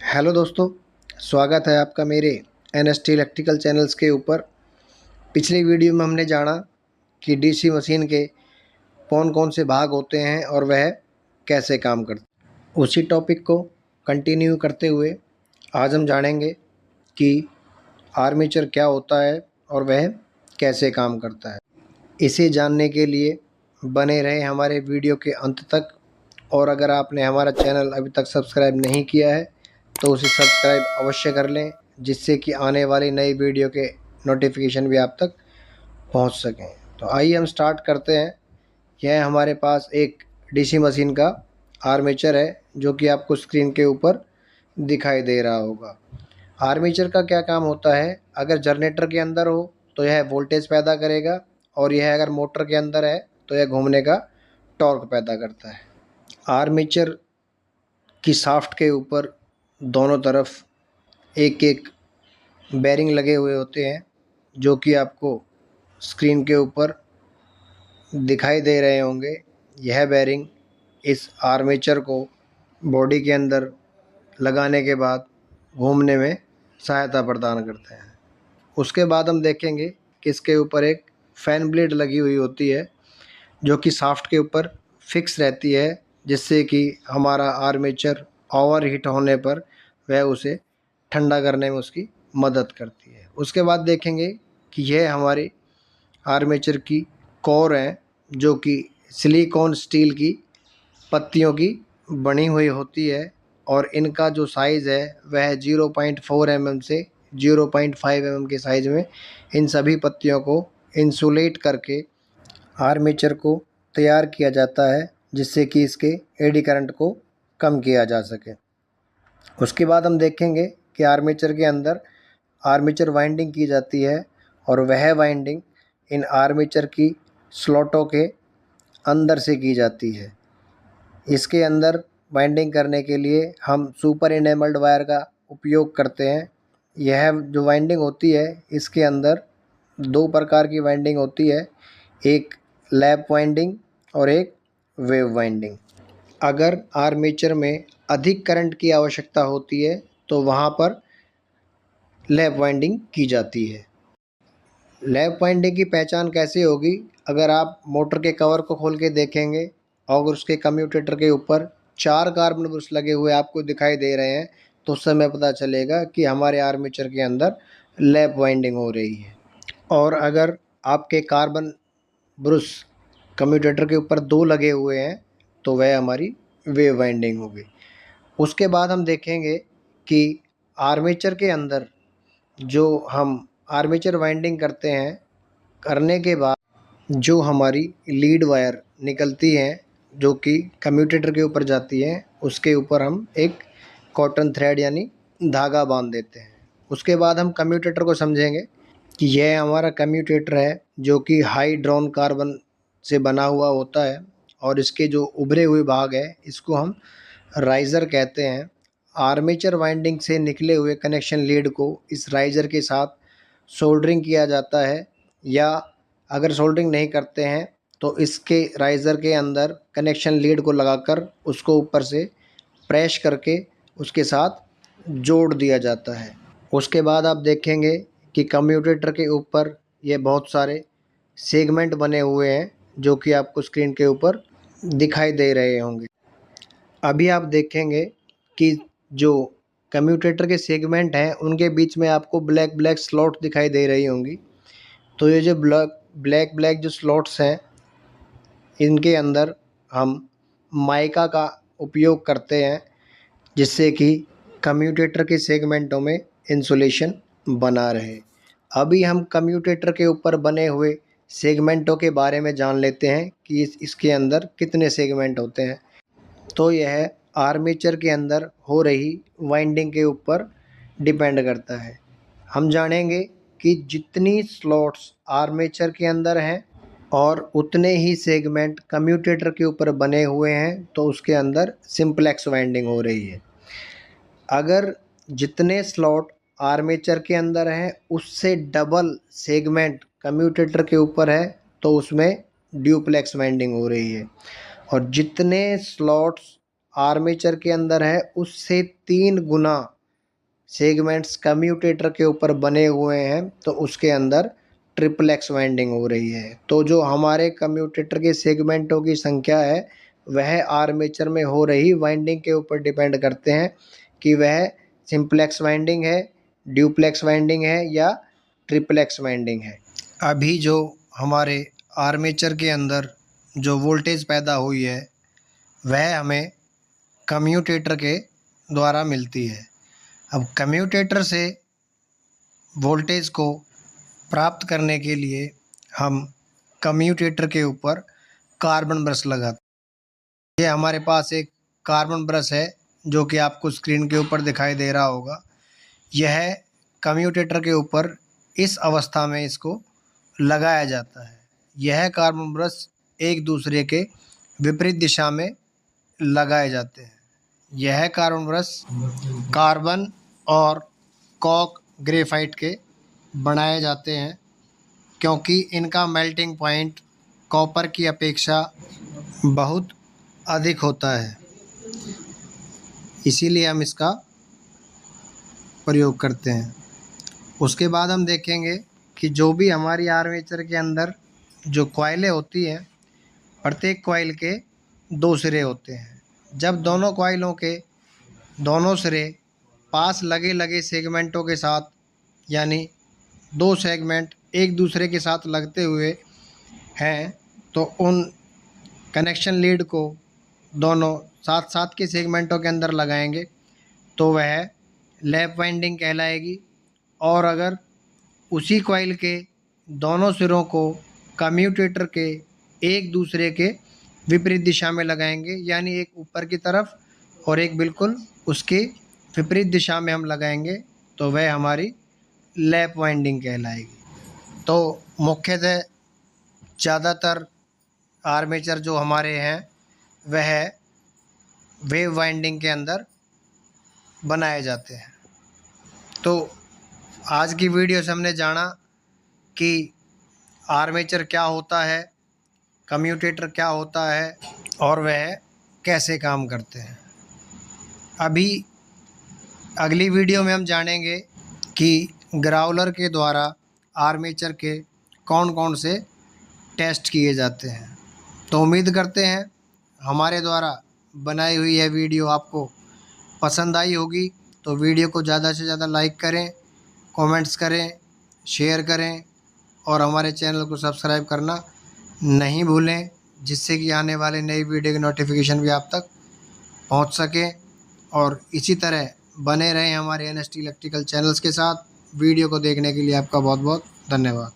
Hello दोस्तों, स्वागत है आपका मेरे एनएसटी इलेक्ट्रिकल चैनल्स के ऊपर। पिछली वीडियो में हमने जाना कि डीसी मशीन के कौन कौन से भाग होते हैं और वह कैसे काम करते हैं। उसी टॉपिक को कंटिन्यू करते हुए आज हम जानेंगे कि आर्मेचर क्या होता है और वह कैसे काम करता है। इसे जानने के लिए बने रहे हमारे वीडियो के अंत तक। और अगर आपने हमारा चैनल अभी तक सब्सक्राइब नहीं किया है तो उसे सब्सक्राइब अवश्य कर लें, जिससे कि आने वाली नई वीडियो के नोटिफिकेशन भी आप तक पहुंच सकें। तो आइए हम स्टार्ट करते हैं। यह हमारे पास एक डीसी मशीन का आर्मेचर है, जो कि आपको स्क्रीन के ऊपर दिखाई दे रहा होगा। आर्मेचर का क्या काम होता है? अगर जनरेटर के अंदर हो तो यह वोल्टेज पैदा करेगा, और यह अगर मोटर के अंदर है तो यह घूमने का टॉर्क पैदा करता है। आर्मेचर की शाफ्ट के ऊपर दोनों तरफ एक एक बेरिंग लगे हुए होते हैं, जो कि आपको स्क्रीन के ऊपर दिखाई दे रहे होंगे। यह बेरिंग इस आर्मेचर को बॉडी के अंदर लगाने के बाद घूमने में सहायता प्रदान करते हैं। उसके बाद हम देखेंगे कि इसके ऊपर एक फैन ब्लेड लगी हुई होती है, जो कि शाफ्ट के ऊपर फिक्स रहती है, जिससे कि हमारा आर्मेचर ओवर हीट होने पर वह उसे ठंडा करने में उसकी मदद करती है। उसके बाद देखेंगे कि यह हमारे आर्मेचर की कोर है, जो कि सिलिकॉन स्टील की पत्तियों की बनी हुई होती है, और इनका जो साइज़ है वह 0.4 mm से 0.5 mm के साइज़ में इन सभी पत्तियों को इंसुलेट करके आर्मेचर को तैयार किया जाता है, जिससे कि इसके एडी करंट को कम किया जा सके। उसके बाद हम देखेंगे कि आर्मेचर के अंदर आर्मेचर वाइंडिंग की जाती है, और वह वाइंडिंग इन आर्मेचर की स्लॉटों के अंदर से की जाती है। इसके अंदर वाइंडिंग करने के लिए हम सुपर इनेमल्ड वायर का उपयोग करते हैं। यह जो वाइंडिंग होती है, इसके अंदर दो प्रकार की वाइंडिंग होती है, एक लैप वाइंडिंग और एक वेव वाइंडिंग। अगर आर्मेचर में अधिक करंट की आवश्यकता होती है तो वहाँ पर लैप वाइंडिंग की जाती है। लैप वाइंडिंग की पहचान कैसे होगी? अगर आप मोटर के कवर को खोल के देखेंगे और उसके कम्यूटेटर के ऊपर 4 कार्बन ब्रश लगे हुए आपको दिखाई दे रहे हैं, तो उस समय पता चलेगा कि हमारे आर्मेचर के अंदर लैप वाइंडिंग हो रही है। और अगर आपके कार्बन ब्रश कम्यूटेटर के ऊपर 2 लगे हुए हैं तो वह हमारी वेव वाइंडिंग होगी। उसके बाद हम देखेंगे कि आर्मेचर के अंदर जो हम आर्मेचर वाइंडिंग करते हैं, करने के बाद जो हमारी लीड वायर निकलती हैं, जो कि कम्यूटेटर के ऊपर जाती हैं, उसके ऊपर हम एक कॉटन थ्रेड यानी धागा बांध देते हैं। उसके बाद हम कम्यूटेटर को समझेंगे कि यह हमारा कम्यूटेटर है, जो कि हाई ड्रॉन कार्बन से बना हुआ होता है, और इसके जो उभरे हुए भाग है इसको हम राइज़र कहते हैं। आर्मेचर वाइंडिंग से निकले हुए कनेक्शन लीड को इस राइज़र के साथ सोल्डरिंग किया जाता है, या अगर सोल्डरिंग नहीं करते हैं तो इसके राइज़र के अंदर कनेक्शन लीड को लगाकर उसको ऊपर से प्रेस करके उसके साथ जोड़ दिया जाता है। उसके बाद आप देखेंगे कि कम्यूटेटर के ऊपर ये बहुत सारे सेगमेंट बने हुए हैं, जो कि आपको स्क्रीन के ऊपर दिखाई दे रहे होंगे। अभी आप देखेंगे कि जो कम्यूटेटर के सेगमेंट हैं उनके बीच में आपको ब्लैक ब्लैक स्लॉट दिखाई दे रही होंगी। तो ये जो ब्लैक ब्लैक जो स्लॉट्स हैं, इनके अंदर हम माइका का उपयोग करते हैं, जिससे कि कम्यूटेटर के सेगमेंटों में इंसुलेशन बना रहे। अभी हम कम्यूटेटर के ऊपर बने हुए सेगमेंटों के बारे में जान लेते हैं कि इसके अंदर कितने सेगमेंट होते हैं। तो यह आर्मेचर के अंदर हो रही वाइंडिंग के ऊपर डिपेंड करता है। हम जानेंगे कि जितनी स्लॉट्स आर्मेचर के अंदर हैं और उतने ही सेगमेंट कम्यूटेटर के ऊपर बने हुए हैं, तो उसके अंदर सिंपलेक्स वाइंडिंग हो रही है। अगर जितने स्लॉट आर्मेचर के अंदर हैं उससे डबल सेगमेंट कम्यूटेटर के ऊपर है, तो उसमें ड्यूप्लेक्स वाइंडिंग हो रही है। और जितने स्लॉट्स आर्मेचर के अंदर है उससे 3 गुना सेगमेंट्स कम्यूटेटर के ऊपर बने हुए हैं, तो उसके अंदर ट्रिपलेक्स वाइंडिंग हो रही है। तो जो हमारे कम्यूटेटर के सेगमेंटों की संख्या है वह आर्मेचर में हो रही वाइंडिंग के ऊपर डिपेंड करते हैं कि वह सिंप्लेक्स वाइंडिंग है, ड्यूप्लेक्स वाइंडिंग है या ट्रिपलेक्स वाइंडिंग है। अभी जो हमारे आर्मेचर के अंदर जो वोल्टेज पैदा हुई है वह हमें कम्यूटेटर के द्वारा मिलती है। अब कम्यूटेटर से वोल्टेज को प्राप्त करने के लिए हम कम्यूटेटर के ऊपर कार्बन ब्रश लगाते हैं। ये हमारे पास एक कार्बन ब्रश है जो कि आपको स्क्रीन के ऊपर दिखाई दे रहा होगा। यह कम्यूटेटर के ऊपर इस अवस्था में इसको लगाया जाता है। यह कार्बन ब्रश एक दूसरे के विपरीत दिशा में लगाए जाते हैं। यह कार्बन ब्रश कार्बन और कॉक ग्रेफाइट के बनाए जाते हैं क्योंकि इनका मेल्टिंग पॉइंट कॉपर की अपेक्षा बहुत अधिक होता है, इसीलिए हम इसका प्रयोग करते हैं। उसके बाद हम देखेंगे कि जो भी हमारी आर्मेचर के अंदर जो कॉइलें होती हैं, प्रत्येक कॉइल के 2 सिरे होते हैं। जब दोनों कॉइलों के दोनों सिरे पास लगे लगे सेगमेंटों के साथ, यानी 2 सेगमेंट एक दूसरे के साथ लगते हुए हैं, तो उन कनेक्शन लीड को दोनों साथ साथ के सेगमेंटों के अंदर लगाएंगे तो वह लैप वाइंडिंग कहलाएगी। और अगर उसी कॉइल के दोनों सिरों को कम्यूटेटर के एक दूसरे के विपरीत दिशा में लगाएंगे, यानी एक ऊपर की तरफ और एक बिल्कुल उसके विपरीत दिशा में हम लगाएंगे, तो वह हमारी लैप वाइंडिंग कहलाएगी। तो मुख्यतः ज़्यादातर आर्मेचर जो हमारे हैं वह वेव वाइंडिंग के अंदर बनाए जाते हैं। तो आज की वीडियो से हमने जाना कि आर्मेचर क्या होता है, कम्यूटेटर क्या होता है और वह कैसे काम करते हैं। अभी अगली वीडियो में हम जानेंगे कि ग्राउलर के द्वारा आर्मेचर के कौन कौन से टेस्ट किए जाते हैं। तो उम्मीद करते हैं हमारे द्वारा बनाई हुई यह वीडियो आपको पसंद आई होगी। तो वीडियो को ज़्यादा से ज़्यादा लाइक करें, कमेंट्स करें, शेयर करें और हमारे चैनल को सब्सक्राइब करना नहीं भूलें, जिससे कि आने वाले नई वीडियो की नोटिफिकेशन भी आप तक पहुंच सके। और इसी तरह बने रहें हमारे NST इलेक्ट्रिकल चैनल्स के साथ। वीडियो को देखने के लिए आपका बहुत बहुत धन्यवाद।